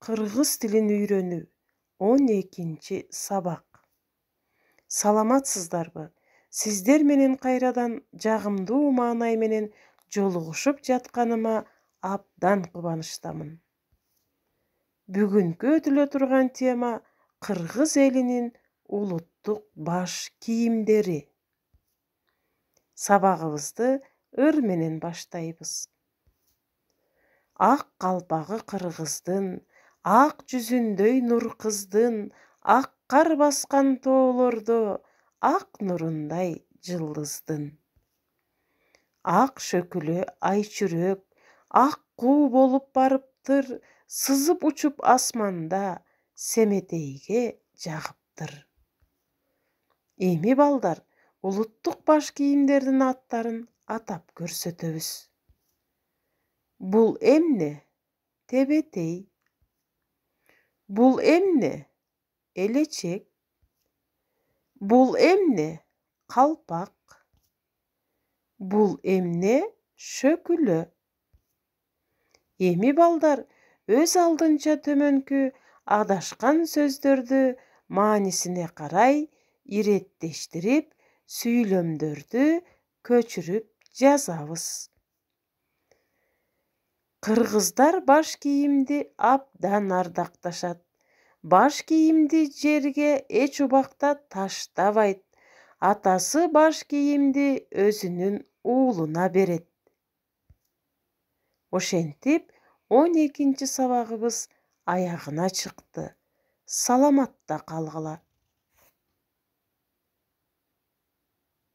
Кыргыз тилин үйрөнүү 12 сабак. Саламатсыздарбы? Сиздер менен кайрадан жагымдуу маанай менен жолугушуп жатканыма абдан кубанычтамын. Бүгүнкү өтүлө турган тема кыргыз элинин улуттук баш кийимдери. Сабагыбызды ыр менен баштайбыз. Ак калпагы кыргыздын, ак жүзүндөй нур кыздын, ак кар баскан тоолордо ак нурундай жылдыздын. Ак шөкүлө айчүрөк, ак куу болуп барыптыр, сызып учуп асманда семетейге жагыптыр. Эми балдар, улуттук баш кийимдердин аттарын атап көрсөтөбүз. Бул эмне? Тебетей. Бул эмне? Элечек. Бул эмне? Калпак. Бул эмне? Шөкүлө. Эми балдар, өз алдынча төмөнкү адашкан сөздөрдү маанисине карай иреттештирип, сүйлөмдөрдү көчүрүп жазабыз. Кыргыздар баш кийимди абдан ардакташат. Баш кийимди жерге эч убакта таштабайт. Атасы баш кийимди өзүнүн уулуна берет. Ошентип 12 сабагыбыз аягына чыкты. Саламатта калгыла.